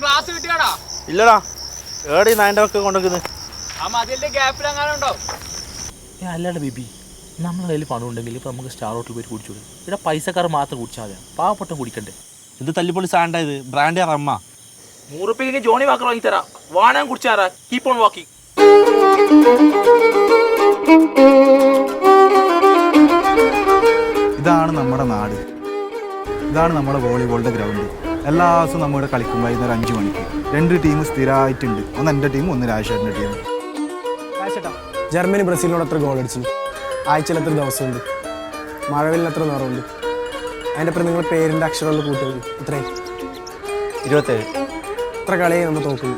Glass കിട്ടിയാടാ? ഇല്ലടാ, ഏടി നായൻ്റെ ഒക്കെ കൊണ്ടുവെക്കുന്നത്. ആ മതിലിന്റെ ഗ്യാപ്പിൽ അങ്ങനെ ഉണ്ടോ? അല്ലാണ്ട് ബേബി, നമ്മുടെ കയ്യിൽ പണം ഉണ്ടെങ്കിൽ ഇപ്പം നമുക്ക് സ്റ്റാർ ഹോട്ടലിൽ പോയി കുടിച്ചോളൂ. ഇവിടെ പൈസക്കാർ മാത്രം കുടിച്ചാൽ മതി, പാവപ്പെട്ടം കുടിക്കണ്ടേ. ഇത് തല്ലിപ്പൊളി സാണ്ട, ഇത് ബ്രാൻഡ് റമ്മ. 100 രൂപയ്ക്ക് ജോണി വാക്കർ വാങ്ങി തരാം, വാണം കുടിച്ചാറാ. Keep on walking. ഇതാണ് നമ്മുടെ നാട്, ഇതാണ് നമ്മുടെ വോളിബോളിൻ്റെ ഗ്രൗണ്ട്. എല്ലാ ദിവസവും നമ്മളിവിടെ കളിക്കും. വൈകുന്നേരം 5 മണിക്ക് 2 ടീം സ്ഥിരമായിട്ടുണ്ട്. ഒന്ന് എൻ്റെ ടീം, ഒന്ന് രാജേഷിൻ്റെ ടീം. ജർമ്മനി ബ്രസീലിനോട് എത്ര ഗോൾ അടിച്ചു? ആഴ്ചയിൽ എത്ര ദിവസമുണ്ട്? മഴവിലിന് എത്ര നിറമുണ്ട്? അതിൻ്റെ അപ്പുറം നിങ്ങളുടെ പേരിൻ്റെ അക്ഷരമുള്ള കൂട്ടുകൾ ഇത്രയും 27. ഇത്ര കളിയെ നമ്മൾ തോക്കുന്നു.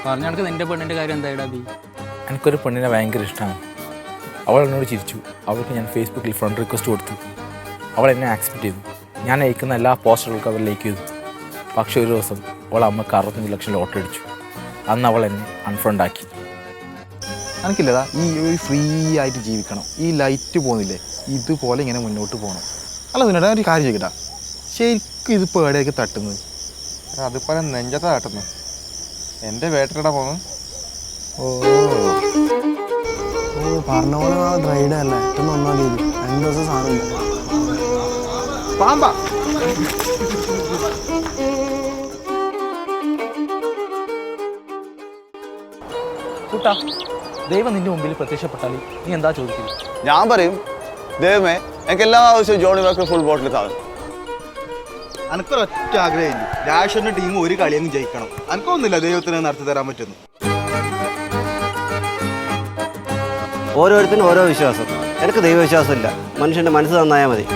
പറഞ്ഞ നിന്റെ പെണ്ണിന്റെ കാര്യം എന്തായിടാ ബി? എനിക്കൊരു പെണ്ണിനെ ഭയങ്കര ഇഷ്ടമാണ്. അവൾ എന്നോട് ചിരിച്ചു. അവൾക്ക് ഞാൻ ഫേസ്ബുക്കിൽ ഫ്രണ്ട് റിക്വസ്റ്റ് കൊടുത്തു. അവൾ എന്നെ ആക്സെപ്റ്റ് ചെയ്തു. ഞാൻ അയക്കുന്ന എല്ലാ പോസ്റ്ററുകൾക്കും അവൾ ലൈക്ക് ചെയ്തു. പക്ഷേ ഒരു ദിവസം അവൾ അമ്മക്ക് 65 ലക്ഷം ലോട്ടറി അടിച്ചു. അന്ന് അവൾ എന്നെ അൺഫ്രണ്ട് ആക്കി. എനിക്കില്ലതാ, ഈ ഫ്രീ ആയിട്ട് ജീവിക്കണം. ഈ ലൈറ്റ് പോകുന്നില്ലേ, ഇതുപോലെ ഇങ്ങനെ മുന്നോട്ട് പോകണം. അല്ല നിന്നടാ, ഒരു കാര്യം ചെയ്യട്ടാ, ശരിക്കും ഇതിപ്പോൾ എവിടെയൊക്കെ തട്ടുന്നത്? അതുപോലെ നെഞ്ചത്ത തട്ടുന്നു. എൻ്റെ വേട്ടയുടെ പോകുന്നു. ഓ പറഞ്ഞ പോലെ ഡ്രൈഡ് അല്ലേ, ഏറ്റവും 1-ാം തീയതി 2 ദിവസം സാധനമില്ല. പാമ്പാ കൂട്ടാ, ദൈവം നിന്റെ മുമ്പിൽ പ്രത്യക്ഷപ്പെട്ടാൽ നീ എന്താ ചോദിക്കില്ല? ഞാൻ പറയും, ദൈവമേ എനിക്ക് എല്ലാ ആവശ്യവും ജോണി വാക്കർ ഫുൾ ബോട്ടിൽ താഴും. എനിക്കൊരൊറ്റ ആഗ്രഹമില്ല, രാജേഷിൻ്റെ ടീം ഒരു കളിയങ്ങ് ജയിക്കണം. എനിക്കൊന്നുമില്ല ദൈവത്തിന് നടത്തി തരാൻ പറ്റുന്നു. ഓരോരുത്തരും ഓരോ വിശ്വാസം. എനിക്ക് ദൈവവിശ്വാസമില്ല, മനുഷ്യൻ്റെ മനസ്സ് നന്നായാൽ മതി.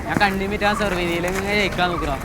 ഞാൻ കണ്ടിട്ട് ആ സർവീസിലേക്ക് ജയിക്കാൻ നോക്കാം.